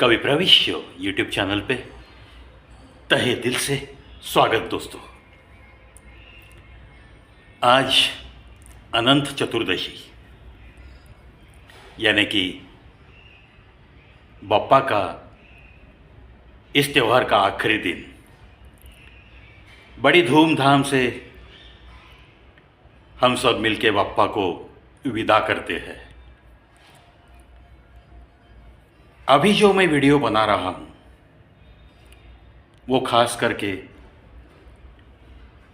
कवि प्रविश्य YouTube channel पे तहे दिल से स्वागत दोस्तों। आज अनंत चतुर्दशी यानी कि बप्पा का इस त्यौहार का आखिरी दिन बड़ी धूमधाम से हम सब मिलके बप्पा को विदा करते हैं। अभी जो मैं वीडियो बना रहा हूँ वो खास करके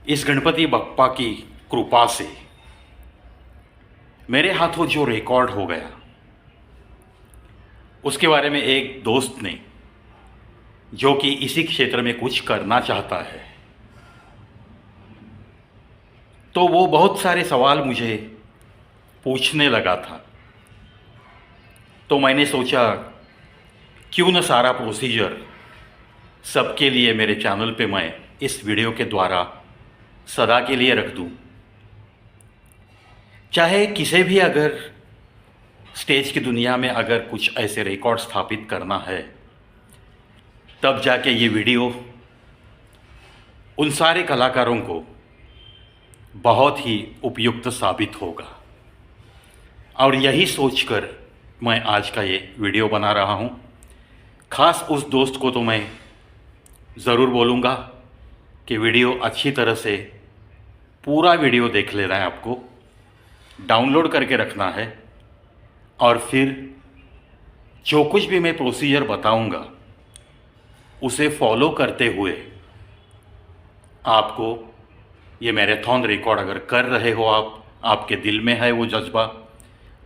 इस गणपति बप्पा की कृपा से मेरे हाथों जो रिकॉर्ड हो गया उसके बारे में एक दोस्त ने, जो कि इसी क्षेत्र में कुछ करना चाहता है, तो वो बहुत सारे सवाल मुझे पूछने लगा था। तो मैंने सोचा क्यों न सारा प्रोसीजर सबके लिए मेरे चैनल पे मैं इस वीडियो के द्वारा सदा के लिए रख दूं। चाहे किसी भी अगर स्टेज की दुनिया में अगर कुछ ऐसे रिकॉर्ड स्थापित करना है, तब जाके ये वीडियो उन सारे कलाकारों को बहुत ही उपयुक्त साबित होगा। और यही सोचकर मैं आज का ये वीडियो बना रहा हूँ। ख़ास उस दोस्त को तो मैं ज़रूर बोलूँगा कि वीडियो अच्छी तरह से पूरा वीडियो देख लेना है, आपको डाउनलोड करके रखना है, और फिर जो कुछ भी मैं प्रोसीजर बताऊँगा उसे फॉलो करते हुए आपको ये मैराथन रिकॉर्ड अगर कर रहे हो, आपके दिल में है वो जज्बा,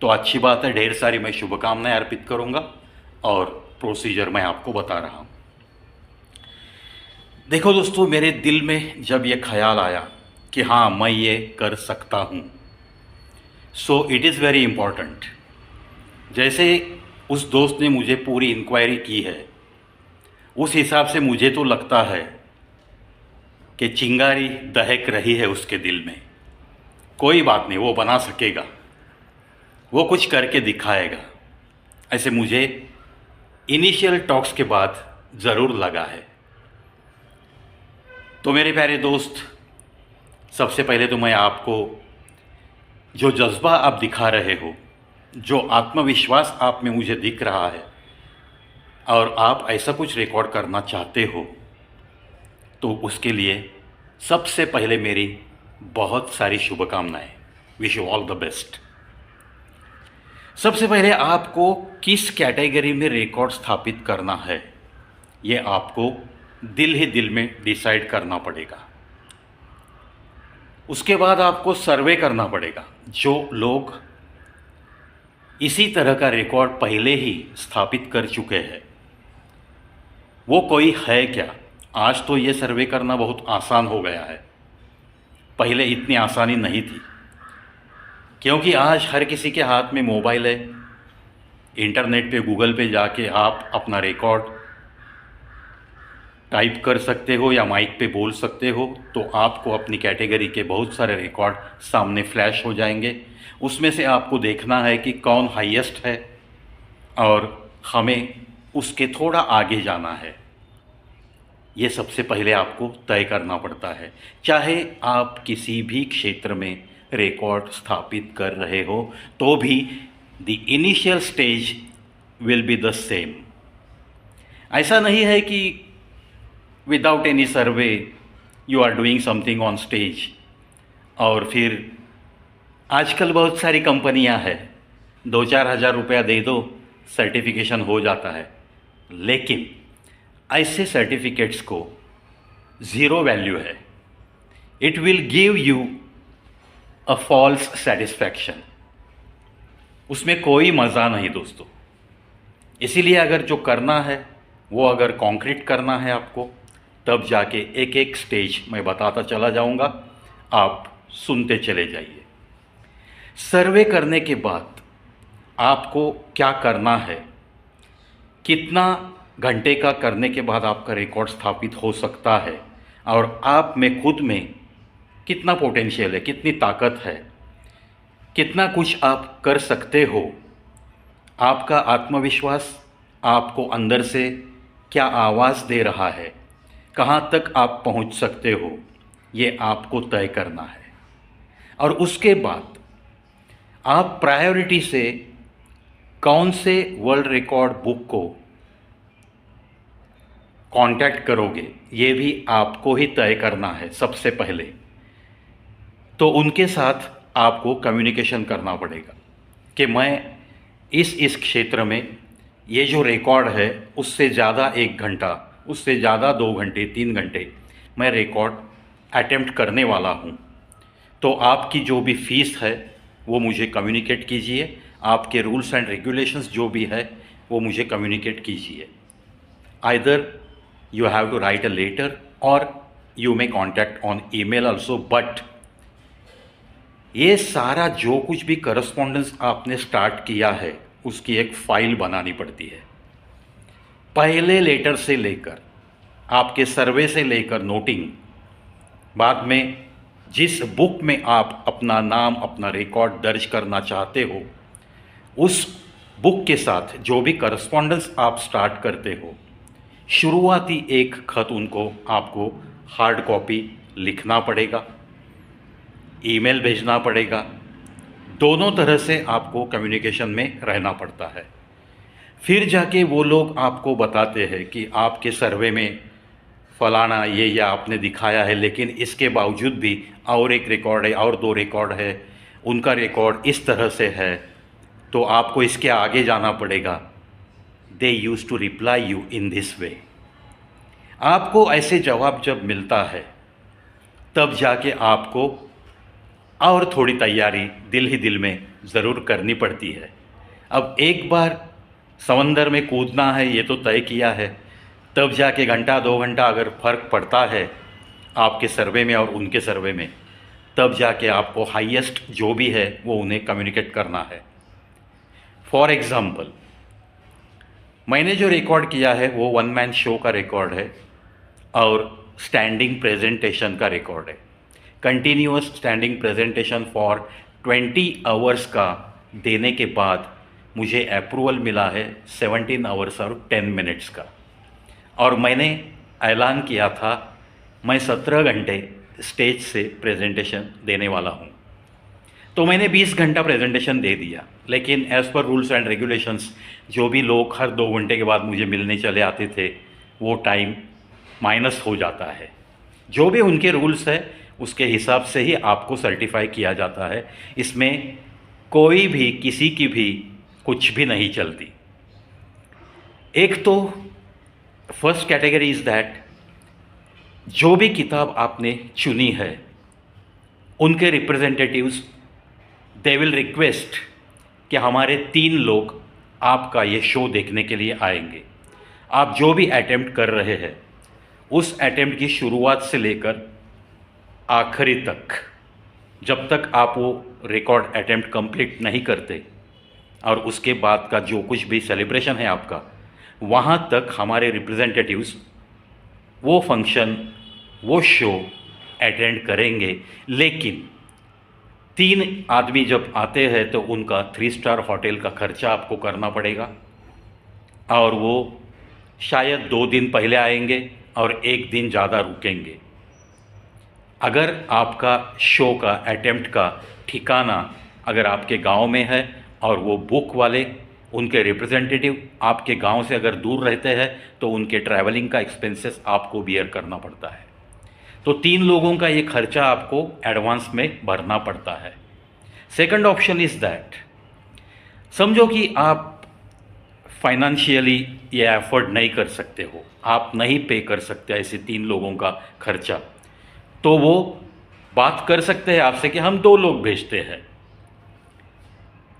तो अच्छी बात है। ढेर सारी मैं शुभकामनाएं अर्पित करूँगा और प्रोसीजर मैं आपको बता रहा हूँ। देखो दोस्तों, मेरे दिल में जब ये ख्याल आया कि हाँ मैं ये कर सकता हूँ, so it is very important. जैसे उस दोस्त ने मुझे पूरी इंक्वायरी की है, उस हिसाब से मुझे तो लगता है कि चिंगारी दहक रही है उसके दिल में। कोई बात नहीं, वो बना सकेगा, वो कुछ करके दिखाएगा, ऐसे मुझे इनिशियल टॉक्स के बाद ज़रूर लगा है। तो मेरे प्यारे दोस्त, सबसे पहले तो मैं आपको जो जज्बा आप दिखा रहे हो, जो आत्मविश्वास आप में मुझे दिख रहा है, और आप ऐसा कुछ रिकॉर्ड करना चाहते हो, तो उसके लिए सबसे पहले मेरी बहुत सारी शुभकामनाएं। Wish you all the best. सबसे पहले आपको किस कैटेगरी में रिकॉर्ड स्थापित करना है, ये आपको दिल ही दिल में डिसाइड करना पड़ेगा। उसके बाद आपको सर्वे करना पड़ेगा। जो लोग इसी तरह का रिकॉर्ड पहले ही स्थापित कर चुके हैं, वो कोई है क्या? आज तो ये सर्वे करना बहुत आसान हो गया है, पहले इतनी आसानी नहीं थी, क्योंकि आज हर किसी के हाथ में मोबाइल है। इंटरनेट पे गूगल पे जाके आप अपना रिकॉर्ड टाइप कर सकते हो या माइक पे बोल सकते हो, तो आपको अपनी कैटेगरी के बहुत सारे रिकॉर्ड सामने फ्लैश हो जाएंगे। उसमें से आपको देखना है कि कौन हाईएस्ट है और हमें उसके थोड़ा आगे जाना है। ये सबसे पहले आपको तय करना पड़ता है। चाहे आप किसी भी क्षेत्र में रिकॉर्ड स्थापित कर रहे हो, तो भी the initial stage will be the same. ऐसा नहीं है कि without any survey you are doing something on stage, और फिर आजकल बहुत सारी कंपनियां हैं, 2-4 हज़ार रुपया दे दो सर्टिफिकेशन हो जाता है। लेकिन ऐसे सर्टिफिकेट्स को ज़ीरो वैल्यू है। It will give you a false satisfaction. उसमें कोई मज़ा नहीं दोस्तों। इसीलिए अगर जो करना है वो अगर कॉन्क्रीट करना है आपको, तब जाके एक एक स्टेज मैं बताता चला जाऊंगा, आप सुनते चले जाइए। सर्वे करने के बाद आपको क्या करना है, कितना घंटे का करने के बाद आपका रिकॉर्ड स्थापित हो सकता है, और आप में खुद में कितना पोटेंशियल है, कितनी ताकत है, कितना कुछ आप कर सकते हो, आपका आत्मविश्वास, आपको अंदर से क्या आवाज़ दे रहा है, कहाँ तक आप पहुँच सकते हो, ये आपको तय करना है। और उसके बाद आप प्रायोरिटी से कौन से वर्ल्ड रिकॉर्ड बुक को कांटेक्ट करोगे, ये भी आपको ही तय करना है सबसे पहले। तो उनके साथ आपको कम्युनिकेशन करना पड़ेगा कि मैं इस क्षेत्र में ये जो रिकॉर्ड है उससे ज़्यादा 1 घंटा, उससे ज़्यादा 2 घंटे 3 घंटे मैं रिकॉर्ड अटेम्प्ट करने वाला हूँ। तो आपकी जो भी फ़ीस है वो मुझे कम्युनिकेट कीजिए, आपके रूल्स एंड रेगुलेशंस जो भी है वो मुझे कम्युनिकेट कीजिए। Either you have to write a letter or you may contact on email also, but ये सारा जो कुछ भी करस्पॉन्डेंस आपने स्टार्ट किया है उसकी एक फ़ाइल बनानी पड़ती है। पहले लेटर से लेकर आपके सर्वे से लेकर नोटिंग, बाद में जिस बुक में आप अपना नाम अपना रिकॉर्ड दर्ज करना चाहते हो उस बुक के साथ जो भी करस्पॉन्डेंस आप स्टार्ट करते हो, शुरुआती एक खत उनको आपको हार्ड कॉपी लिखना पड़ेगा, ईमेल भेजना पड़ेगा। दोनों तरह से आपको कम्युनिकेशन में रहना पड़ता है। फिर जाके वो लोग आपको बताते हैं कि आपके सर्वे में फलाना ये आपने दिखाया है, लेकिन इसके बावजूद भी और एक रिकॉर्ड है और 2 रिकॉर्ड है, उनका रिकॉर्ड इस तरह से है, तो आपको इसके आगे जाना पड़ेगा। They use to reply you in this way. आपको ऐसे जवाब जब मिलता है तब जाके आपको और थोड़ी तैयारी दिल ही दिल में ज़रूर करनी पड़ती है। अब एक बार समंदर में कूदना है ये तो तय किया है, तब जाके घंटा 2 घंटा अगर फ़र्क पड़ता है आपके सर्वे में और उनके सर्वे में, तब जाके आपको हाईएस्ट जो भी है वो उन्हें कम्युनिकेट करना है। फॉर एग्ज़ाम्पल, मैंने जो रिकॉर्ड किया है वो 1 मैन शो का रिकॉर्ड है और स्टैंडिंग प्रेजेंटेशन का रिकॉर्ड है। Continuous standing presentation for 20 hours का देने के बाद मुझे अप्रूवल मिला है 17 आवर्स और 10 मिनट्स का, और मैंने ऐलान किया था मैं 17 घंटे स्टेज से प्रेजेंटेशन देने वाला हूँ। तो मैंने 20 घंटा प्रेजेंटेशन दे दिया, लेकिन as per rules and regulations जो भी लोग हर 2 घंटे के बाद मुझे मिलने चले आते थे वो टाइम माइनस हो जाता है। जो भी उनके रूल्स है उसके हिसाब से ही आपको सर्टिफाई किया जाता है। इसमें कोई भी किसी की भी कुछ भी नहीं चलती। एक तो फर्स्ट कैटेगरी इज़ दैट जो भी किताब आपने चुनी है उनके रिप्रेजेंटेटिव्स दे विल रिक्वेस्ट कि हमारे 3 लोग आपका ये शो देखने के लिए आएंगे। आप जो भी अटेम्प्ट कर रहे हैं उस अटेम्प्ट की शुरुआत से लेकर आखिरी तक, जब तक आप वो रिकॉर्ड अटेम्प्ट कंप्लीट नहीं करते और उसके बाद का जो कुछ भी सेलिब्रेशन है आपका, वहाँ तक हमारे रिप्रेजेंटेटिव्स वो फंक्शन वो शो अटेंड करेंगे। लेकिन 3 आदमी जब आते हैं तो उनका 3 स्टार होटल का खर्चा आपको करना पड़ेगा, और वो शायद 2 दिन पहले आएंगे और 1 दिन ज़्यादा रुकेंगे। अगर आपका शो का अटेम्प्ट का ठिकाना अगर आपके गांव में है और वो बुक वाले उनके रिप्रेजेंटेटिव आपके गांव से अगर दूर रहते हैं तो उनके ट्रैवलिंग का एक्सपेंसेस आपको बियर करना पड़ता है। तो 3 लोगों का ये खर्चा आपको एडवांस में भरना पड़ता है। सेकंड ऑप्शन इज़ दैट, समझो कि आप फाइनेंशियली ये एफर्ट नहीं कर सकते हो, आप नहीं पे कर सकते ऐसे 3 लोगों का खर्चा, तो वो बात कर सकते हैं आपसे कि हम 2 लोग भेजते हैं।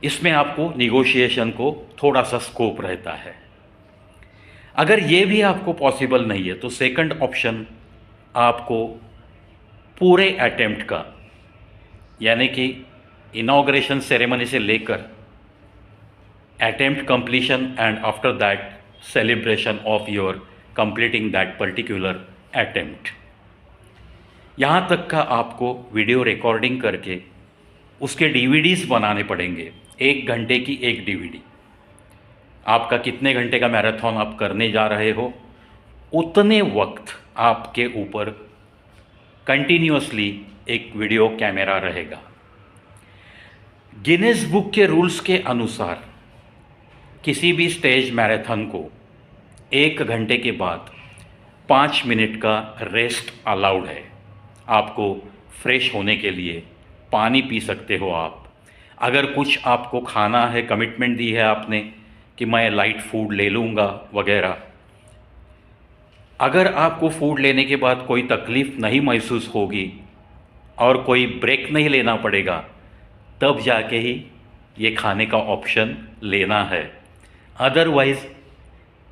इसमें आपको निगोशिएशन को थोड़ा सा स्कोप रहता है। अगर ये भी आपको पॉसिबल नहीं है तो सेकंड ऑप्शन आपको पूरे अटेम्प्ट का, यानी कि इनॉग्रेशन सेरेमनी से लेकर attempt completion and after that celebration of your completing that particular attempt, यहाँ तक का आपको वीडियो रिकॉर्डिंग करके उसके डीवीडीज़ बनाने पड़ेंगे। 1 घंटे की एक डीवीडी आपका कितने घंटे का मैराथन आप करने जा रहे हो, उतने वक्त आपके ऊपर कंटिन्यूअसली एक वीडियो कैमरा रहेगा। गिनेस बुक के रूल्स के अनुसार किसी भी स्टेज मैराथन को 1 घंटे के बाद 5 मिनट का रेस्ट अलाउड है। आपको फ्रेश होने के लिए पानी पी सकते हो आप। अगर कुछ आपको खाना है, कमिटमेंट दी है आपने कि मैं लाइट फूड ले लूँगा वगैरह, अगर आपको फूड लेने के बाद कोई तकलीफ़ नहीं महसूस होगी और कोई ब्रेक नहीं लेना पड़ेगा, तब जाके ही ये खाने का ऑप्शन लेना है। Otherwise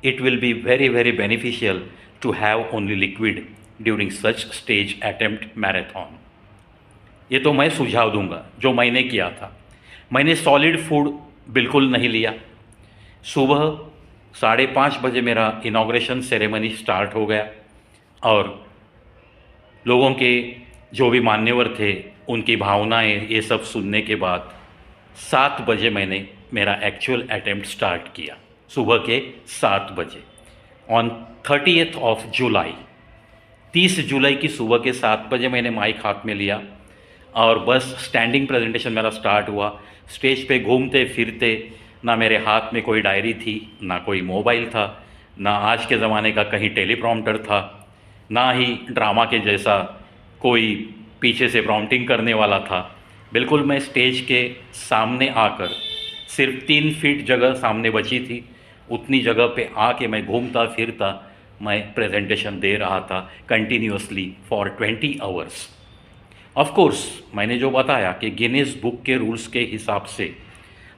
it will be very very beneficial to have only liquid during such stage attempt marathon. ये तो मैं सुझाव दूंगा जो मैंने किया था। मैंने सॉलिड फूड बिल्कुल नहीं लिया। सुबह 5:30 बजे मेरा इनॉग्रेशन सेरेमनी स्टार्ट हो गया और लोगों के जो भी मान्यवर थे उनकी भावनाएं ये सब सुनने के बाद 7 बजे मैंने मेरा एक्चुअल अटेम्प्ट स्टार्ट किया, सुबह के 7 बजे ऑन 30th ऑफ जुलाई। 30 जुलाई की सुबह के 7 बजे मैंने माइक हाथ में लिया और बस स्टैंडिंग प्रेजेंटेशन मेरा स्टार्ट हुआ। स्टेज पे घूमते फिरते, ना मेरे हाथ में कोई डायरी थी, ना कोई मोबाइल था, ना आज के ज़माने का कहीं टेलीप्रॉम्प्टर था, ना ही ड्रामा के जैसा कोई पीछे से प्रॉम्प्टिंग करने वाला था। बिल्कुल मैं स्टेज के सामने आकर, सिर्फ 3 फीट जगह सामने बची थी, उतनी जगह पे आके मैं घूमता फिरता मैं प्रेजेंटेशन दे रहा था continuously for 20 hours. Of course मैंने जो बताया कि गिनीज बुक के रूल्स के हिसाब से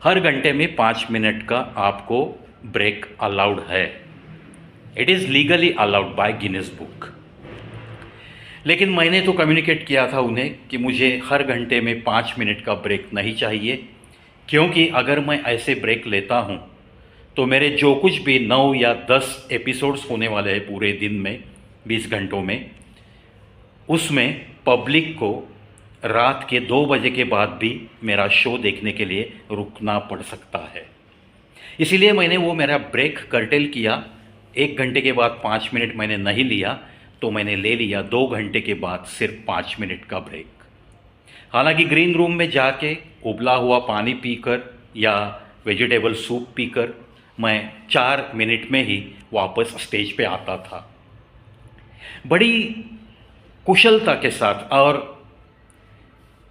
हर घंटे में 5 मिनट का आपको ब्रेक अलाउड है। It is legally allowed by Guinness book. लेकिन मैंने तो कम्युनिकेट किया था उन्हें कि मुझे हर घंटे में 5 मिनट का ब्रेक नहीं चाहिए, क्योंकि अगर मैं ऐसे ब्रेक लेता हूँ तो मेरे जो कुछ भी 9 या 10 एपिसोड्स होने वाले हैं पूरे दिन में, 20 घंटों में, उसमें पब्लिक को रात के 2 बजे के बाद भी मेरा शो देखने के लिए रुकना पड़ सकता है। इसीलिए मैंने वो मेरा ब्रेक कर्टेल किया। 1 घंटे के बाद 5 मिनट मैंने नहीं लिया, तो मैंने ले लिया 2 घंटे के बाद सिर्फ 5 मिनट का ब्रेक। हालांकि ग्रीन रूम में जाके उबला हुआ पानी पीकर या वेजिटेबल सूप पीकर मैं 4 मिनट में ही वापस स्टेज पे आता था, बड़ी कुशलता के साथ, और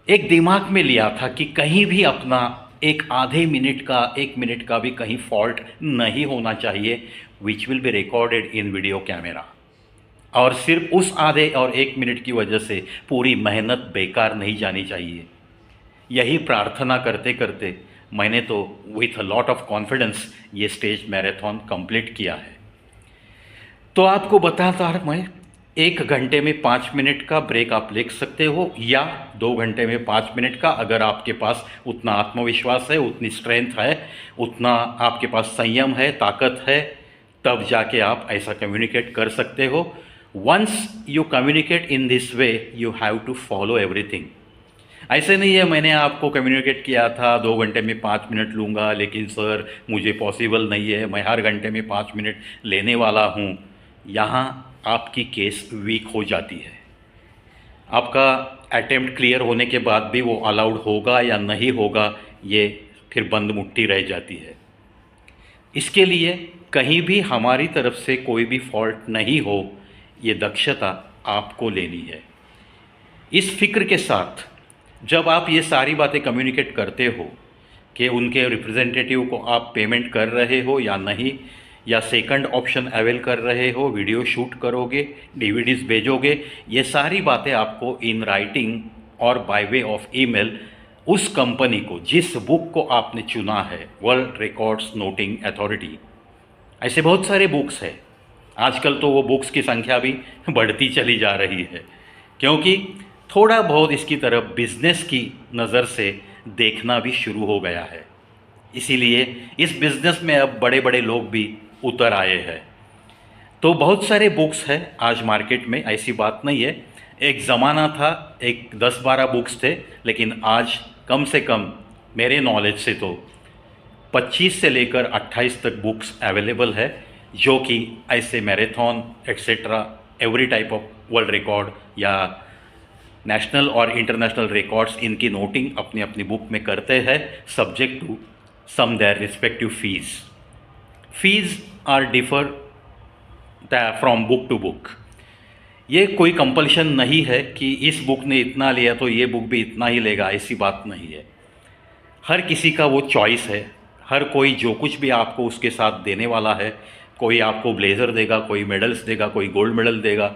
एक दिमाग में लिया था कि कहीं भी अपना आधे मिनट का 1 मिनट का भी कहीं फॉल्ट नहीं होना चाहिए, which will be recorded in video camera. और सिर्फ उस आधे और 1 मिनट की वजह से पूरी मेहनत बेकार नहीं जानी चाहिए। यही प्रार्थना करते करते मैंने तो with a lot of confidence ये स्टेज मैराथन कंप्लीट किया है। तो आपको बताता मैं 1 घंटे में 5 मिनट का ब्रेक आप ले सकते हो, या 2 घंटे में 5 मिनट का, अगर आपके पास उतना आत्मविश्वास है, उतनी स्ट्रेंथ है, उतना आपके पास संयम है, ताकत है, तब जाके आप ऐसा कम्युनिकेट कर सकते हो। Once you communicate in this way, you have to follow everything. ऐसे नहीं है मैंने आपको कम्युनिकेट किया था 2 घंटे में 5 मिनट लूँगा, लेकिन सर मुझे पॉसिबल नहीं है, मैं हर घंटे में 5 मिनट लेने वाला हूँ। यहाँ आपकी केस वीक हो जाती है। आपका अटेम्प्ट क्लियर होने के बाद भी वो अलाउड होगा या नहीं होगा, ये फिर बंद मुट्ठी रह जाती है। इसके लिए कहीं भी हमारी तरफ से कोई भी फॉल्ट नहीं हो, ये दक्षता आपको लेनी है। इस फिक्र के साथ जब आप ये सारी बातें कम्युनिकेट करते हो कि उनके रिप्रेजेंटेटिव को आप पेमेंट कर रहे हो या नहीं, या सेकंड ऑप्शन अवेल कर रहे हो, वीडियो शूट करोगे, डीवीडीज भेजोगे, ये सारी बातें आपको इन राइटिंग और बाय वे ऑफ ईमेल उस कंपनी को, जिस बुक को आपने चुना है, वर्ल्ड रिकॉर्ड्स नोटिंग अथॉरिटी। ऐसे बहुत सारे बुक्स हैं। आजकल तो वो बुक्स की संख्या भी बढ़ती चली जा रही है, क्योंकि थोड़ा बहुत इसकी तरफ बिजनेस की नज़र से देखना भी शुरू हो गया है। इसीलिए इस बिज़नेस में अब बड़े बड़े लोग भी उतर आए हैं। तो बहुत सारे बुक्स हैं आज मार्केट में, ऐसी बात नहीं है। एक ज़माना था 10-12 बुक्स थे, लेकिन आज कम से कम मेरे नॉलेज से तो 25 से लेकर 28 तक बुक्स अवेलेबल है, जो कि ऐसे marathon etcetera every type of world record या नेशनल और इंटरनेशनल रिकॉर्ड्स इनकी नोटिंग अपनी अपनी बुक में करते हैं, subject to some their respective fees. Fees are differ from book to book. ये कोई कंपल्शन नहीं है कि इस बुक ने इतना लिया तो ये बुक भी इतना ही लेगा, ऐसी बात नहीं है। हर किसी का वो चॉइस है, हर कोई जो कुछ भी आपको उसके साथ देने वाला है, कोई आपको ब्लेज़र देगा, कोई मेडल्स देगा, कोई गोल्ड मेडल देगा,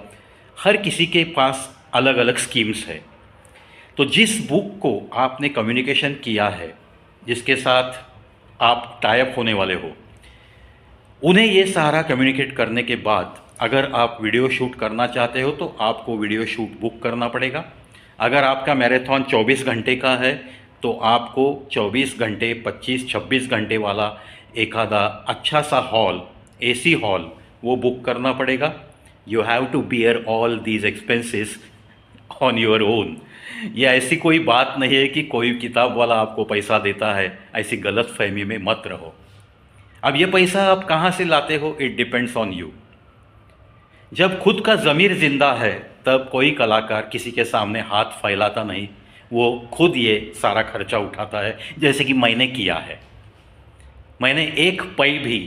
हर किसी के पास अलग अलग स्कीम्स है। तो जिस बुक को आपने कम्युनिकेशन किया है, जिसके साथ आप टाई अप होने वाले हो, उन्हें ये सारा कम्युनिकेट करने के बाद अगर आप वीडियो शूट करना चाहते हो तो आपको वीडियो शूट बुक करना पड़ेगा। अगर आपका मैराथन 24 घंटे का है तो आपको 24 घंटे 25-26 घंटे वाला एक आधा अच्छा सा हॉल, एसी हॉल, वो बुक करना पड़ेगा। You have to bear all these expenses on your own. ये ऐसी कोई बात नहीं है कि कोई किताब वाला आपको पैसा देता है, ऐसी गलत फहमी में मत रहो। अब ये पैसा आप कहाँ से लाते हो, इट डिपेंड्स ऑन यू। जब खुद का ज़मीर ज़िंदा है तब कोई कलाकार किसी के सामने हाथ फैलाता नहीं, वो खुद ये सारा खर्चा उठाता है, जैसे कि मैंने किया है। मैंने एक पै भी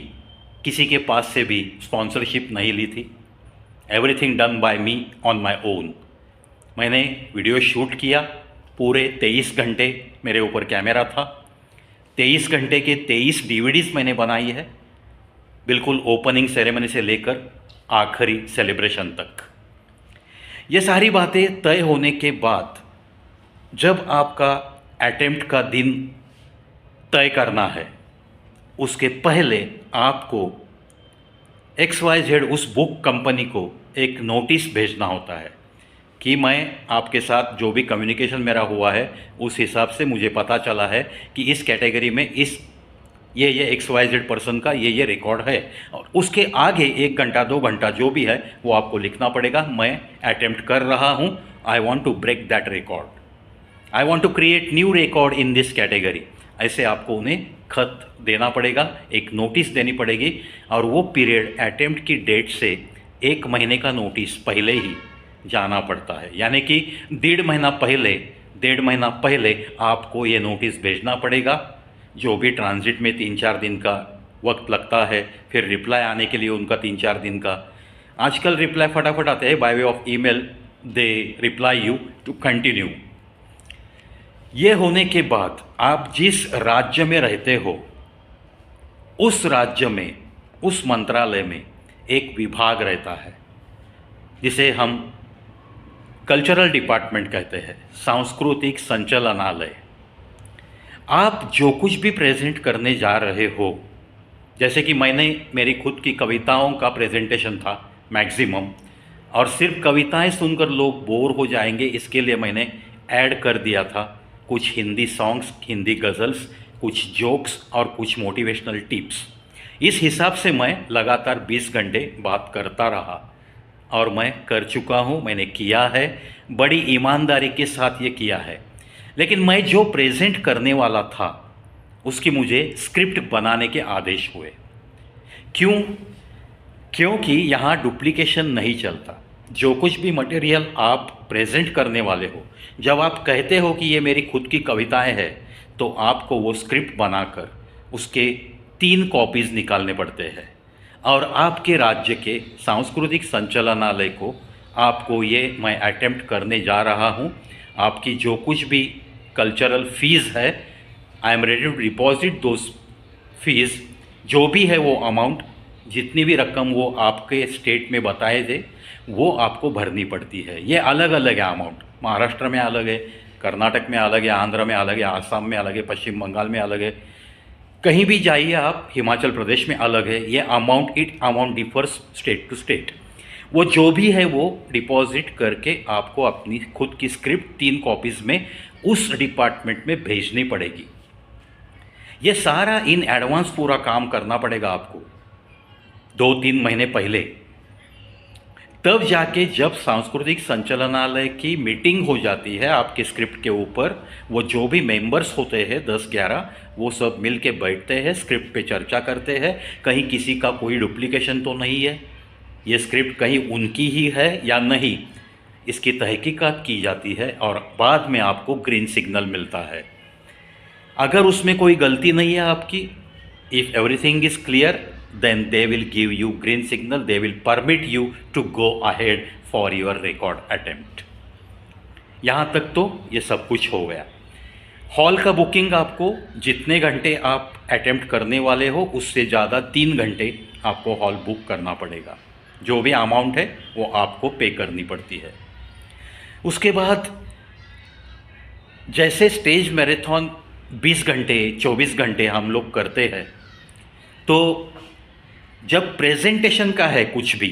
किसी के पास से भी स्पॉन्सरशिप नहीं ली थी। Everything done by me on my own. मैंने वीडियो शूट किया, पूरे 23 घंटे मेरे ऊपर कैमरा था, 23 घंटे के 23 DVDs मैंने बनाई है, बिल्कुल ओपनिंग सेरेमनी से लेकर आखिरी सेलिब्रेशन तक। ये सारी बातें तय होने के बाद जब आपका अटेम्प्ट का दिन तय करना है, उसके पहले आपको XYZ उस बुक कंपनी को एक नोटिस भेजना होता है कि मैं आपके साथ जो भी कम्युनिकेशन मेरा हुआ है उस हिसाब से मुझे पता चला है कि इस कैटेगरी में इस ये XYZ पर्सन का ये रिकॉर्ड है। और उसके आगे 1 घंटा 2 घंटा जो भी है वो आपको लिखना पड़ेगा, मैं अटेम्प्ट कर रहा हूँ, I want to break that record, I want to create new record in this category. ऐसे आपको उन्हें खत देना पड़ेगा, एक नोटिस देनी पड़ेगी। और वो पीरियड अटेम्प्ट की डेट से 1 महीने का नोटिस पहले ही जाना पड़ता है, यानी कि 1.5 महीना पहले आपको ये नोटिस भेजना पड़ेगा। जो भी ट्रांजिट में 3-4 दिन का वक्त लगता है, फिर रिप्लाई आने के लिए उनका 3-4 दिन का। आजकल रिप्लाई फटाफट आते हैं, by way of email they reply you to continue. ये होने के बाद आप जिस राज्य में रहते हो उस राज्य में, उस मंत्रालय में एक विभाग रहता है जिसे हम कल्चरल डिपार्टमेंट कहते हैं, सांस्कृतिक संचालनालय। आप जो कुछ भी प्रेजेंट करने जा रहे हो, जैसे कि मैंने मेरी खुद की कविताओं का प्रेजेंटेशन था मैक्सिमम, और सिर्फ कविताएं सुनकर लोग बोर हो जाएंगे इसके लिए मैंने ऐड कर दिया था कुछ हिंदी सॉन्ग्स, हिंदी गज़ल्स, कुछ जोक्स और कुछ मोटिवेशनल टिप्स। इस हिसाब से मैं लगातार 20 घंटे बात करता रहा और मैं कर चुका हूँ, मैंने किया है, बड़ी ईमानदारी के साथ ये किया है। लेकिन मैं जो प्रेजेंट करने वाला था उसकी मुझे स्क्रिप्ट बनाने के आदेश हुए। क्यों? क्योंकि यहाँ डुप्लीकेशन नहीं चलता। जो कुछ भी मटेरियल आप प्रेजेंट करने वाले हो, जब आप कहते हो कि ये मेरी खुद की कविताएं हैं, तो आपको वो स्क्रिप्ट बनाकर उसके 3 कॉपीज़ निकालने पड़ते हैं और आपके राज्य के सांस्कृतिक संचालनालय को आपको ये मैं अटेम्प्ट करने जा रहा हूँ, आपकी जो कुछ भी कल्चरल फीस है, I am ready to deposit those fees, जो भी है वो अमाउंट, जितनी भी रकम वो आपके स्टेट में बताए थे वो आपको भरनी पड़ती है। ये अलग अलग है अमाउंट, महाराष्ट्र में अलग है, कर्नाटक में अलग है, आंध्र में अलग है, आसाम में अलग है, पश्चिम बंगाल में अलग है, कहीं भी जाइए आप, हिमाचल प्रदेश में अलग है। ये amount differs state to state. वो जो भी है वो डिपॉजिट करके आपको अपनी खुद की स्क्रिप्ट 3 कॉपीज़ में उस डिपार्टमेंट में भेजनी पड़ेगी। ये सारा इन एडवांस पूरा काम करना पड़ेगा आपको 2-3 महीने पहले। तब जाके जब सांस्कृतिक संचालनालय की मीटिंग हो जाती है आपके स्क्रिप्ट के ऊपर, वो जो भी मेंबर्स होते हैं 10-11, वो सब मिल के बैठते हैं, स्क्रिप्ट पे चर्चा करते हैं, कहीं किसी का कोई डुप्लीकेशन तो नहीं है, ये स्क्रिप्ट कहीं उनकी ही है या नहीं, इसकी तहकीकात की जाती है और बाद में आपको ग्रीन सिग्नल मिलता है। अगर उसमें कोई गलती नहीं है आपकी, if everything is clear, then they will give you green signal, they will permit you to go ahead for your record attempt। यहाँ तक तो ये सब कुछ हो गया। हॉल का बुकिंग आपको जितने घंटे आप अटेम्प्ट करने वाले हो उससे ज़्यादा 3 घंटे आपको हॉल बुक करना पड़ेगा। जो भी अमाउंट है वो आपको पे करनी पड़ती है। उसके बाद जैसे स्टेज मैराथन 20 घंटे 24 घंटे हम लोग करते हैं, तो जब प्रेजेंटेशन का है कुछ भी,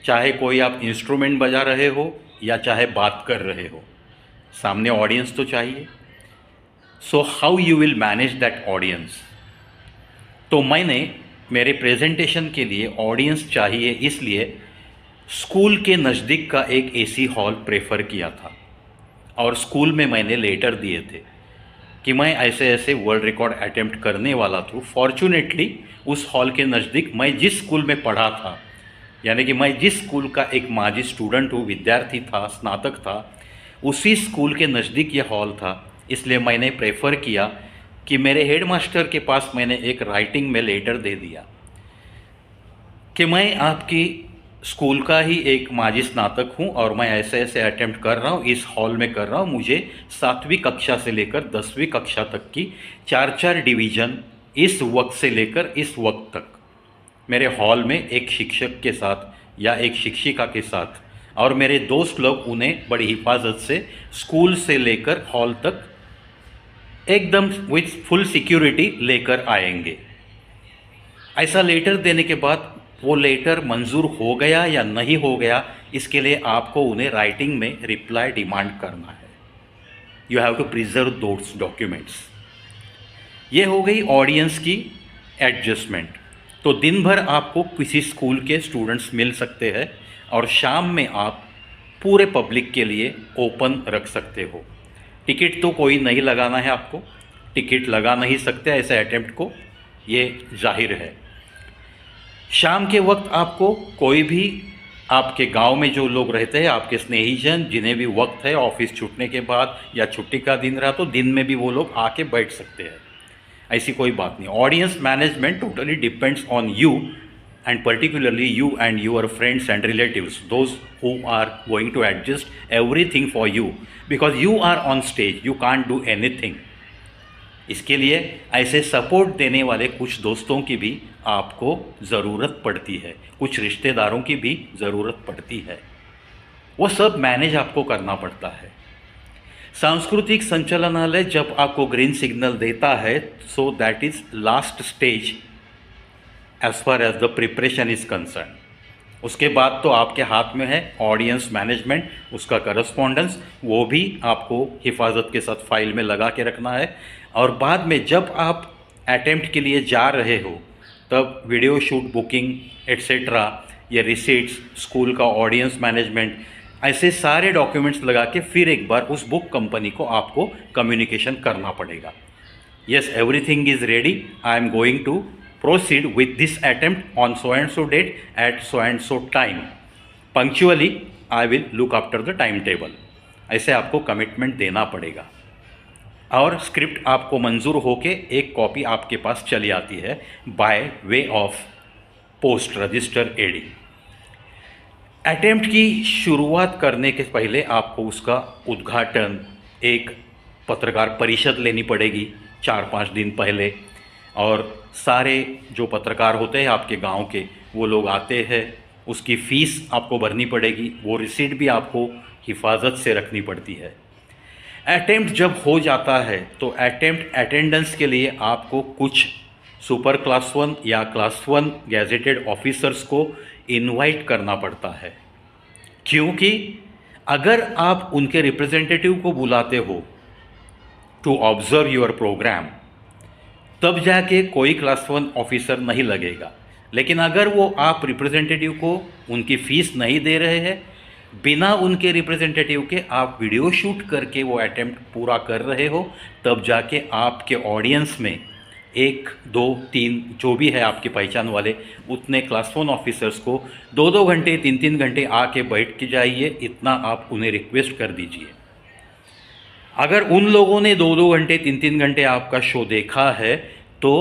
चाहे कोई आप इंस्ट्रूमेंट बजा रहे हो या चाहे बात कर रहे हो, सामने ऑडियंस तो चाहिए। So how you will manage that audience. तो मैंने मेरे प्रेजेंटेशन के लिए ऑडियंस चाहिए, इसलिए स्कूल के नज़दीक का एक एसी हॉल प्रेफर किया था और स्कूल में मैंने लेटर दिए थे कि मैं ऐसे ऐसे वर्ल्ड रिकॉर्ड अटेम्प्ट करने वाला था। फॉर्चुनेटली उस हॉल के नज़दीक मैं जिस स्कूल में पढ़ा था, यानी कि मैं जिस स्कूल का एक माजी स्टूडेंट हूँ, विद्यार्थी था, स्नातक था, उसी स्कूल के नज़दीक ये हॉल था। इसलिए मैंने प्रेफर किया कि मेरे हेडमास्टर के पास मैंने एक राइटिंग में लेटर दे दिया कि मैं आपकी स्कूल का ही एक माजी स्नातक हूँ और मैं ऐसे ऐसे अटेम्प्ट कर रहा हूँ, इस हॉल में कर रहा हूँ। मुझे 7वीं कक्षा से लेकर 10वीं कक्षा तक की 4-4 डिवीज़न इस वक्त से लेकर इस वक्त तक मेरे हॉल में एक शिक्षक के साथ या एक शिक्षिका के साथ, और मेरे दोस्त लोग उन्हें बड़ी हिफाजत से स्कूल से लेकर हॉल तक एकदम विथ फुल सिक्योरिटी लेकर आएंगे। ऐसा लेटर देने के बाद वो लेटर मंजूर हो गया या नहीं हो गया, इसके लिए आपको उन्हें राइटिंग में रिप्लाई डिमांड करना है। You have to preserve those documents. ये हो गई ऑडियंस की एडजस्टमेंट। तो दिन भर आपको किसी स्कूल के स्टूडेंट्स मिल सकते हैं और शाम में आप पूरे पब्लिक के लिए ओपन रख सकते हो। टिकट तो कोई नहीं लगाना है आपको, टिकट लगा नहीं सकते ऐसे अटेम्प्ट को, ये जाहिर है। शाम के वक्त आपको कोई भी आपके गांव में जो लोग रहते हैं, आपके स्नेहीजन, जिन्हें भी वक्त है ऑफिस छूटने के बाद या छुट्टी का दिन रहा तो दिन में भी वो लोग आके बैठ सकते हैं, ऐसी कोई बात नहीं। Audience management totally depends on you and particularly you and your friends and relatives, those who are going to adjust everything for you, because you are on stage, you can't do anything. इसके लिए ऐसे support देने वाले कुछ दोस्तों की भी आपको ज़रूरत पड़ती है, कुछ रिश्तेदारों की भी ज़रूरत पड़ती है, वो सब मैनेज आपको करना पड़ता है। सांस्कृतिक संचालनालय जब आपको ग्रीन सिग्नल देता है, so that is last stage as far as the preparation is concern. उसके बाद तो आपके हाथ में है ऑडियंस मैनेजमेंट, उसका करस्पॉन्डेंस, वो भी आपको हिफाजत के साथ फाइल में लगा के रखना है। और बाद में जब आप अटेम्प्ट के लिए जा रहे हो तब वीडियो शूट बुकिंग एट्सेट्रा, ये रिसीट्स, स्कूल का ऑडियंस मैनेजमेंट, ऐसे सारे डॉक्यूमेंट्स लगा के फिर एक बार उस बुक कंपनी को आपको कम्युनिकेशन करना पड़ेगा। Yes, everything is ready, I am going to proceed with this attempt on so and so date at so and so time. Punctually, I will look after the timetable. ऐसे आपको commitment देना पड़ेगा और script आपको मंजूर होके एक copy आपके पास चली आती है by way of post register AD. Attempt की शुरुआत करने के पहले आपको उसका उद्घाटन, एक पत्रकार परिषद लेनी पड़ेगी 4-5 दिन पहले, और सारे जो पत्रकार होते हैं आपके गांव के वो लोग आते हैं, उसकी फ़ीस आपको भरनी पड़ेगी, वो रिसीट भी आपको हिफाजत से रखनी पड़ती है। अटेम्प्ट जब हो जाता है तो अटेम्प्ट अटेंडेंस के लिए आपको कुछ सुपर क्लास 1 या क्लास 1 गैजेटेड ऑफिसर्स को इनवाइट करना पड़ता है, क्योंकि अगर आप उनके रिप्रेजेंटेटिव को बुलाते हो टू ऑब्जर्व योर प्रोग्राम, तब जाके कोई क्लास 1 ऑफिसर नहीं लगेगा। लेकिन अगर वो आप रिप्रेजेंटेटिव को उनकी फ़ीस नहीं दे रहे हैं, बिना उनके रिप्रेजेंटेटिव के आप वीडियो शूट करके वो अटेम्प्ट पूरा कर रहे हो, तब जाके आपके ऑडियंस में 1, 2, 3 जो भी है आपकी पहचान वाले उतने क्लास 1 ऑफिसर्स को 2-2 घंटे 3-3 घंटे आके बैठ के जाइए, इतना आप उन्हें रिक्वेस्ट कर दीजिए। अगर उन लोगों ने 2-2 घंटे 3-3 घंटे आपका शो देखा है तो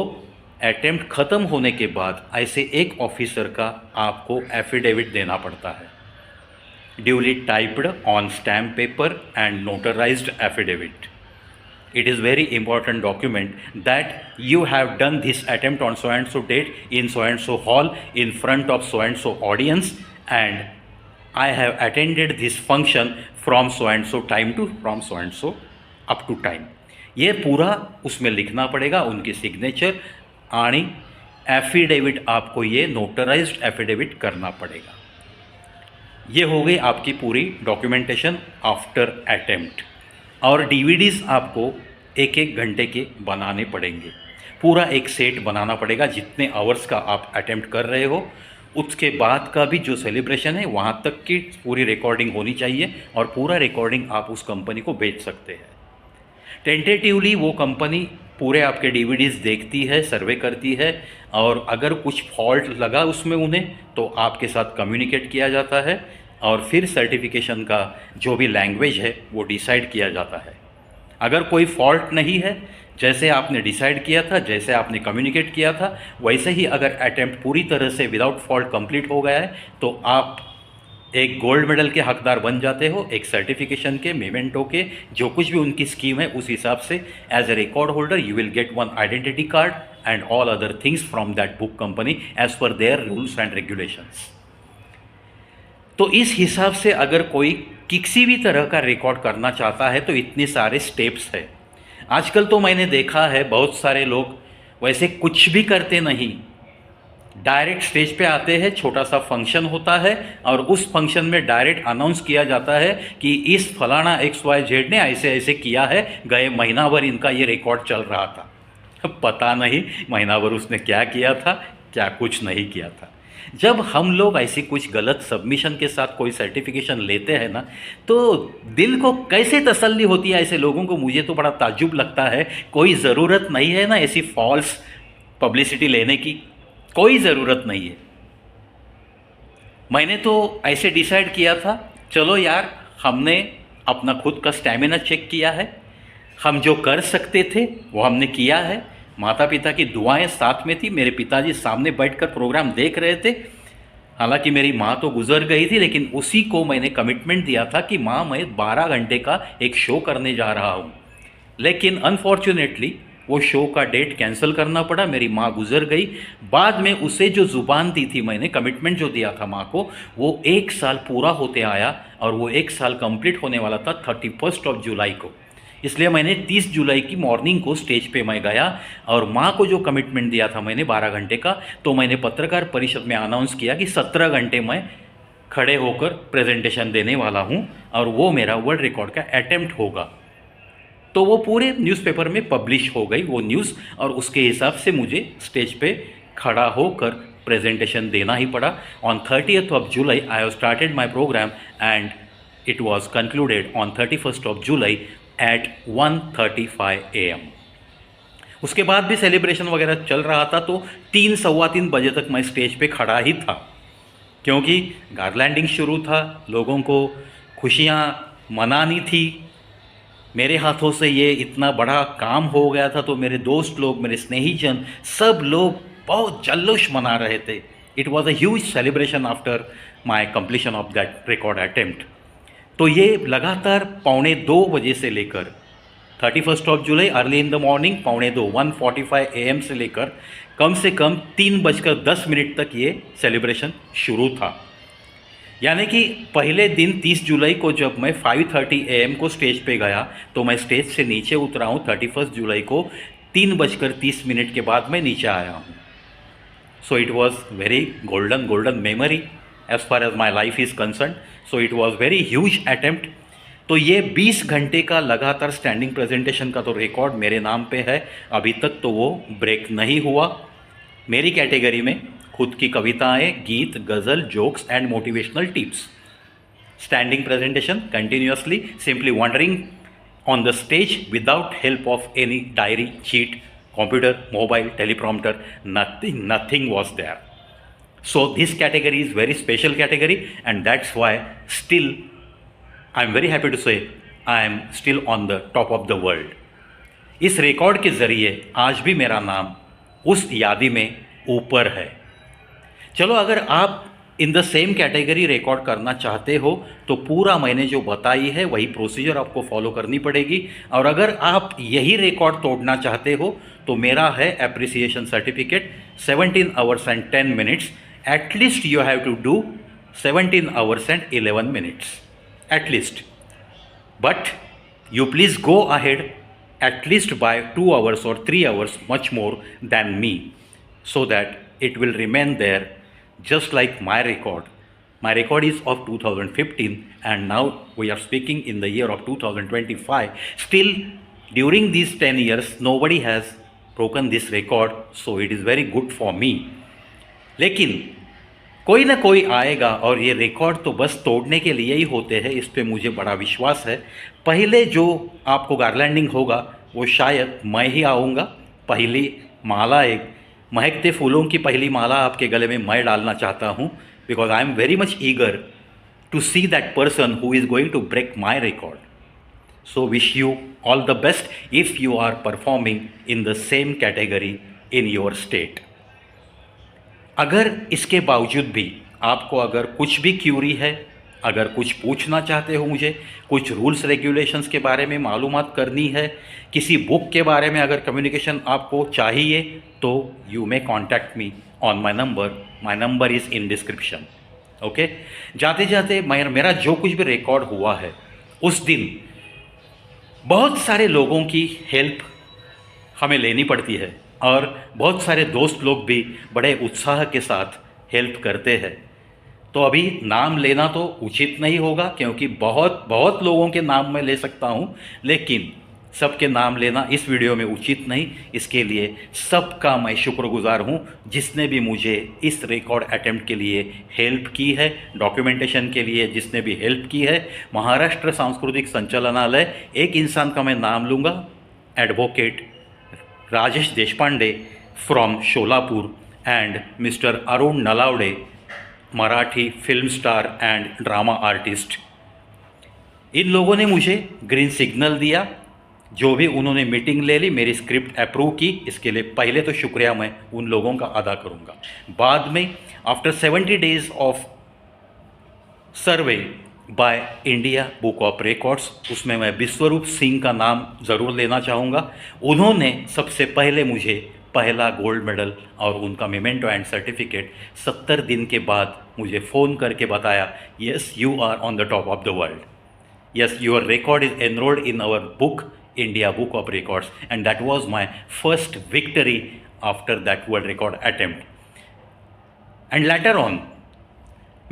अटेम्प्ट ख़त्म होने के बाद ऐसे एक ऑफिसर का आपको एफिडेविट देना पड़ता है, duly typed on stamp paper and notarised affidavit. It is very important document that you have done this attempt on so and so date in so and so hall in front of so and so audience, and I have attended this function from so and so time to from so and so up to time। ये पूरा उसमें लिखना पड़ेगा, उनकी signature आणि affidavit आपको ये notarised affidavit करना पड़ेगा। ये हो गई आपकी पूरी डॉक्यूमेंटेशन आफ्टर अटेम्प्ट। और डीवीडीज़ आपको 1-1 घंटे के बनाने पड़ेंगे, पूरा एक सेट बनाना पड़ेगा जितने आवर्स का आप अटेम्प्ट कर रहे हो। उसके बाद का भी जो सेलिब्रेशन है वहाँ तक की पूरी रिकॉर्डिंग होनी चाहिए और पूरा रिकॉर्डिंग आप उस कंपनी को बेच सकते हैं। टेंटेटिवली वो कंपनी पूरे आपके डीवीडीज़ देखती है, सर्वे करती है, और अगर कुछ फॉल्ट लगा उसमें उन्हें तो आपके साथ कम्युनिकेट किया जाता है और फिर सर्टिफिकेशन का जो भी लैंग्वेज है वो डिसाइड किया जाता है। अगर कोई फॉल्ट नहीं है, जैसे आपने डिसाइड किया था, जैसे आपने कम्युनिकेट किया था, वैसे ही अगर अटेम्प्ट पूरी तरह से विदाउट फॉल्ट कंप्लीट हो गया है तो आप एक गोल्ड मेडल के हकदार बन जाते हो, एक सर्टिफिकेशन के, मेमेंटो के, जो कुछ भी उनकी स्कीम है उस हिसाब से as a record holder you will get one identity card and all other things from that book company as per their rules and regulations. तो इस हिसाब से अगर कोई किसी भी तरह का रिकॉर्ड करना चाहता है तो इतने सारे स्टेप्स है। आजकल तो मैंने देखा है बहुत सारे लोग वैसे कुछ भी करते नहीं, डायरेक्ट स्टेज पे आते हैं, छोटा सा फंक्शन होता है और उस फंक्शन में डायरेक्ट अनाउंस किया जाता है कि इस फलाना XYZ ने ऐसे ऐसे किया है, गए महीना भर इनका ये रिकॉर्ड चल रहा था। पता नहीं महीना भर उसने क्या किया था, क्या कुछ नहीं किया था। जब हम लोग ऐसी कुछ गलत सबमिशन के साथ कोई सर्टिफिकेशन लेते हैं ना, तो दिल को कैसे तसल्ली होती है ऐसे लोगों को, मुझे तो बड़ा ताज्जुब लगता है। कोई ज़रूरत नहीं है ना ऐसी फॉल्स पब्लिसिटी लेने की, कोई ज़रूरत नहीं है। मैंने तो ऐसे डिसाइड किया था, चलो यार हमने अपना खुद का स्टैमिना चेक किया है, हम जो कर सकते थे वो हमने किया है। माता पिता की दुआएं साथ में थी, मेरे पिताजी सामने बैठकर प्रोग्राम देख रहे थे। हालांकि मेरी माँ तो गुजर गई थी, लेकिन उसी को मैंने कमिटमेंट दिया था कि माँ मैं 12 घंटे का एक शो करने जा रहा हूँ। लेकिन अनफॉर्चुनेटली वो शो का डेट कैंसिल करना पड़ा, मेरी माँ गुजर गई। बाद में उसे जो ज़ुबान दी थी मैंने, कमिटमेंट जो दिया था माँ को, वो 1 साल पूरा होते आया और वो 1 साल कंप्लीट होने वाला था 31 जुलाई को। इसलिए मैंने 30 जुलाई की मॉर्निंग को स्टेज पे मैं गया और माँ को जो कमिटमेंट दिया था मैंने 12 घंटे का, तो मैंने पत्रकार परिषद में अनाउंस किया कि 17 घंटे मैं खड़े होकर प्रेजेंटेशन देने वाला हूँ और वो मेरा वर्ल्ड रिकॉर्ड का अटेम्प्ट होगा। तो वो पूरे न्यूज़पेपर में पब्लिश हो गई वो न्यूज़, और उसके हिसाब से मुझे स्टेज पे खड़ा होकर प्रेजेंटेशन देना ही पड़ा। On 30th July I have started my programme and it was concluded on 31 July at 1:35 AM। उसके बाद भी सेलिब्रेशन वगैरह चल रहा था, तो 3 सवा 3 बजे तक मैं स्टेज पे खड़ा ही था, क्योंकि गारलैंडिंग शुरू था, लोगों को खुशियाँ मनानी थी। मेरे हाथों से ये इतना बड़ा काम हो गया था, तो मेरे दोस्त लोग, मेरे स्नेहीजन, सब लोग बहुत जल्लोश मना रहे थे। It was a huge celebration after my completion of that record attempt. तो ये लगातार 1:45 बजे से लेकर 31 जुलाई early in the morning 1:45 1:45 AM से लेकर कम से कम 3:10 तक ये सेलिब्रेशन शुरू था। यानी कि पहले दिन 30 जुलाई को जब मैं 5:30 AM को स्टेज पे गया, तो मैं स्टेज से नीचे उतरा हूँ 31 जुलाई को 3:30 के बाद मैं नीचे आया हूँ। So it was very golden memory as far as my life is concerned, so it was very huge attempt। तो ये 20 घंटे का लगातार स्टैंडिंग प्रेजेंटेशन का तो रिकॉर्ड मेरे नाम पे है, अभी तक तो वो ब्रेक नहीं हुआ मेरी कैटेगरी में। खुद की कविताएं, गीत, गज़ल, jokes and motivational tips, standing presentation continuously, simply wandering on the stage without help of any diary, sheet, computer, mobile, teleprompter, nothing was there. So this category is very special category, and that's why still I'm very happy to say I am still on the top of the world. इस record के ज़रिए आज भी मेरा नाम उस यादी में ऊपर है। चलो, अगर आप इन द सेम कैटेगरी रिकॉर्ड करना चाहते हो तो पूरा मैंने जो बताई है वही प्रोसीजर आपको फॉलो करनी पड़ेगी। और अगर आप यही रिकॉर्ड तोड़ना चाहते हो तो मेरा है appreciation certificate 17 hours and 10 minutes. At least you have to do 17 hours and 11 minutes at least, but you please go ahead at least by 2 hours or 3 hours much more than me, so that it will remain there just like my record. My record is of 2015 and now we are speaking in the year of 2025. Still, during these 10 years nobody has broken this record, so it is very good for me. लेकिन कोई ना कोई आएगा और ये record तो बस तोड़ने के लिए ही होते हैं, इस पे मुझे बड़ा विश्वास है। पहले जो आपको गार्लैंडिंग होगा वो शायद मैं ही आऊँगा। पहली माला, एक महकते फूलों की पहली माला आपके गले में मैं डालना चाहता हूँ, because I am very much eager to see that person who is going to break my record. So wish you all the best if you are performing in the same category in your state. अगर इसके बावजूद भी आपको अगर कुछ भी Curie है, अगर कुछ पूछना चाहते हो मुझे, कुछ रूल्स रेगुलेशंस के बारे में मालूमात करनी है, किसी बुक के बारे में अगर कम्युनिकेशन आपको चाहिए, तो you may contact me on my number is in description. Okay, जाते जाते मेरा जो कुछ भी रिकॉर्ड हुआ है उस दिन बहुत सारे लोगों की हेल्प हमें लेनी पड़ती है और बहुत सारे दोस्त लोग भी बड़े उत्साह के साथ हेल्प करते हैं। तो अभी नाम लेना तो उचित नहीं होगा, क्योंकि बहुत लोगों के नाम मैं ले सकता हूँ, लेकिन सबके नाम लेना इस वीडियो में उचित नहीं। इसके लिए सबका मैं शुक्रगुजार हूँ जिसने भी मुझे इस रिकॉर्ड अटेम्प्ट के लिए हेल्प की है, डॉक्यूमेंटेशन के लिए जिसने भी हेल्प की है। महाराष्ट्र सांस्कृतिक संचालनालय, एक इंसान का मैं नाम लूँगा, advocate Rajesh Deshpande from Sholapur, and mister Arun Nalawade, Marathi film star and drama artist. इन लोगों ने मुझे ग्रीन सिग्नल दिया, जो भी उन्होंने मीटिंग ले ली, मेरी स्क्रिप्ट अप्रूव की, इसके लिए पहले तो शुक्रिया मैं उन लोगों का अदा करूंगा। बाद में after 70 days of survey by India book of records, उसमें मैं विश्वरूप सिंह का नाम ज़रूर लेना चाहूँगा। उन्होंने सबसे पहले मुझे पहला गोल्ड मेडल और उनका मेमेंटो एंड सर्टिफिकेट 70 दिन के बाद मुझे फ़ोन करके बताया, yes you are on the top of the world, yes your record is enrolled in our book India book of records, and that was my first victory after that world record attempt. And later on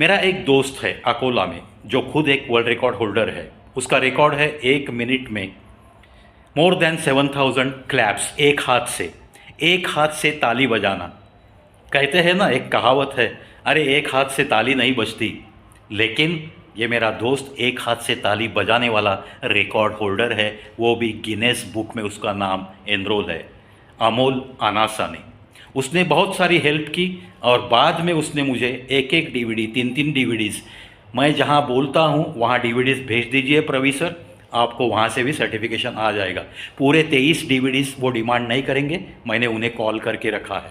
मेरा एक दोस्त है अकोला में जो खुद एक world record holder है। उसका रिकॉर्ड है 1 मिनट में मोर देन 7000 क्लैप्स, एक हाथ से ताली बजाना। कहते हैं ना, एक कहावत है, अरे एक हाथ से ताली नहीं बजती, लेकिन ये मेरा दोस्त एक हाथ से ताली बजाने वाला रिकॉर्ड होल्डर है, वो भी गिनेस बुक में उसका नाम एनरोल है, अमोल अनासा ने। उसने बहुत सारी हेल्प की और बाद में उसने मुझे एक DVD, 3 DVDs, मैं जहाँ बोलता हूँ वहाँ DVDs भेज दीजिए प्रवी सर, आपको वहाँ से भी सर्टिफिकेशन आ जाएगा। पूरे 23 DVDs वो डिमांड नहीं करेंगे, मैंने उन्हें कॉल करके रखा है।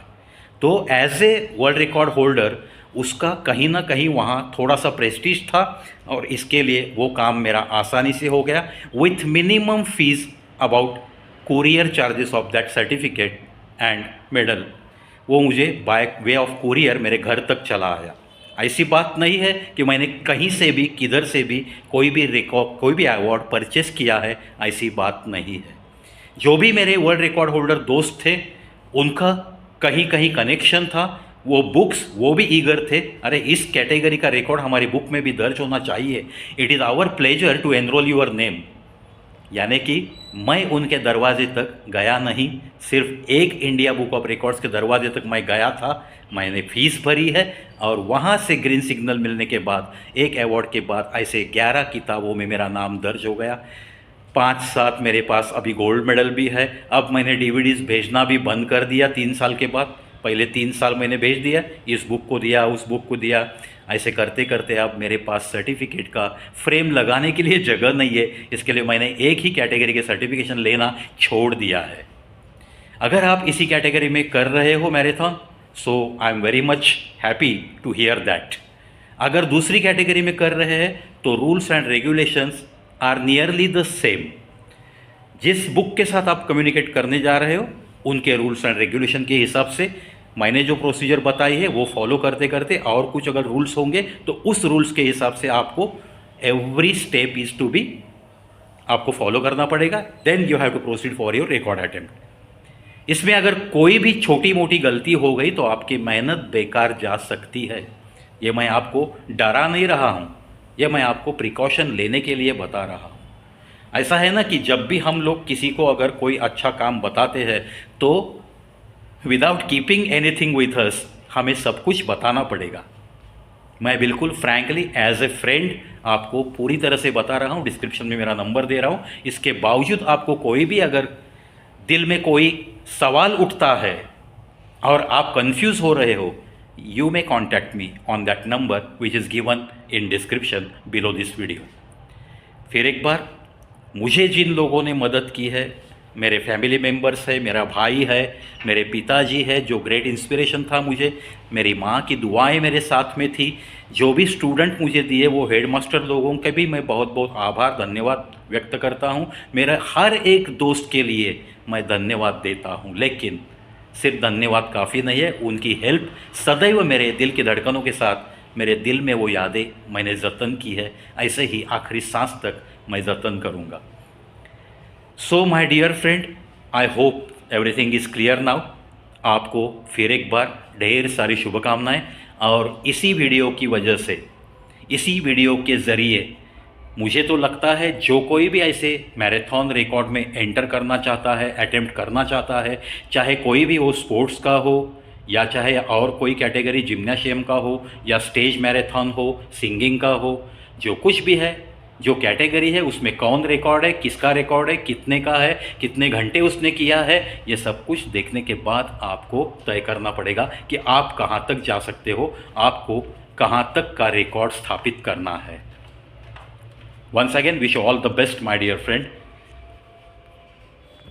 तो as a world record holder उसका कहीं ना कहीं वहाँ थोड़ा सा प्रेस्टीज था, और इसके लिए वो काम मेरा आसानी से हो गया with minimum fees about courier charges of that certificate and medal. वो मुझे बाय वे ऑफ कुरियर मेरे घर तक चला आया। ऐसी बात नहीं है कि मैंने कहीं से भी किधर से भी कोई भी अवार्ड परचेस किया है, ऐसी बात नहीं है। जो भी मेरे वर्ल्ड रिकॉर्ड होल्डर दोस्त थे उनका कहीं कहीं कनेक्शन था, वो बुक्स वो भी ईगर थे, अरे इस कैटेगरी का रिकॉर्ड हमारी बुक में भी दर्ज होना चाहिए, it is our pleasure to enrol your name. यानी कि मैं उनके दरवाजे तक गया नहीं, सिर्फ एक इंडिया बुक ऑफ रिकॉर्ड्स के दरवाजे तक मैं गया था। मैंने फ़ीस भरी है और वहाँ से ग्रीन सिग्नल मिलने के बाद, एक अवार्ड के बाद, ऐसे 11 किताबों में मेरा नाम दर्ज हो गया। 5-7 मेरे पास अभी गोल्ड मेडल भी है। अब मैंने डीवीडीज़ भेजना भी बंद कर दिया 3 साल के बाद। पहले 3 साल मैंने भेज दिया, इस बुक को दिया, उस बुक को दिया, ऐसे करते करते अब मेरे पास सर्टिफिकेट का फ्रेम लगाने के लिए जगह नहीं है। इसके लिए मैंने एक ही कैटेगरी के सर्टिफिकेशन लेना छोड़ दिया है। अगर आप इसी कैटेगरी में कर रहे हो marathon, so I am very much happy to hear that. अगर दूसरी कैटेगरी में कर रहे हैं तो rules and regulations are nearly the same. जिस बुक के साथ आप कम्युनिकेट करने जा रहे हो उनके रूल्स एंड रेगुलेशन के हिसाब से मैंने जो प्रोसीजर बताई है वो फॉलो करते करते, और कुछ अगर रूल्स होंगे तो उस रूल्स के हिसाब से आपको every step is to be आपको फॉलो करना पड़ेगा। Then you have to proceed for your record attempt. इसमें अगर कोई भी छोटी मोटी गलती हो गई तो आपकी मेहनत बेकार जा सकती है। ये मैं आपको डरा नहीं रहा हूँ, ये मैं आपको प्रिकॉशन लेने के लिए बता रहा हूँ। ऐसा है ना कि जब भी हम लोग किसी को अगर कोई अच्छा काम बताते हैं तो without keeping anything with us हमें सब कुछ बताना पड़ेगा। मैं बिल्कुल फ्रैंकली एज ए फ्रेंड आपको पूरी तरह से बता रहा हूँ, डिस्क्रिप्शन में मेरा नंबर दे रहा हूँ। इसके बावजूद आपको कोई भी अगर दिल में कोई सवाल उठता है और आप कंफ्यूज हो रहे हो, you may contact me on that number which is given in description below this video. फिर एक बार, मुझे जिन लोगों ने मदद की है, मेरे फैमिली मेम्बर्स है, मेरा भाई है, मेरे पिताजी है जो ग्रेट इंस्पिरेशन था मुझे, मेरी माँ की दुआएं मेरे साथ में थी, जो भी स्टूडेंट मुझे दिए वो हेडमास्टर लोगों के भी मैं बहुत बहुत आभार धन्यवाद व्यक्त करता हूँ। मेरा हर एक दोस्त के लिए मैं धन्यवाद देता हूँ, लेकिन सिर्फ धन्यवाद काफ़ी नहीं है, उनकी हेल्प सदैव मेरे दिल की धड़कनों के साथ, मेरे दिल में वो यादें मैंने जतन की है, ऐसे ही आखिरी सांस तक मैं जतन करूँगा। So my dear friend, I hope everything is clear now. आपको फिर एक बार ढेर सारी शुभकामनाएं। और इसी वीडियो की वजह से, इसी वीडियो के ज़रिए मुझे तो लगता है जो कोई भी ऐसे मैराथन रिकॉर्ड में एंटर करना चाहता है, अटेम्प्ट करना चाहता है, चाहे कोई भी हो, स्पोर्ट्स का हो या चाहे और कोई कैटेगरी जिम्नाशियम का हो या स्टेज मैराथन हो, सिंगिंग का हो, जो कुछ भी है, जो कैटेगरी है उसमें कौन रिकॉर्ड है, किसका रिकॉर्ड है, कितने का है, कितने घंटे उसने किया है, ये सब कुछ देखने के बाद आपको तय करना पड़ेगा कि आप कहाँ तक जा सकते हो, आपको कहाँ तक का रिकॉर्ड स्थापित करना है। Once again, wish you all the best, my dear friend.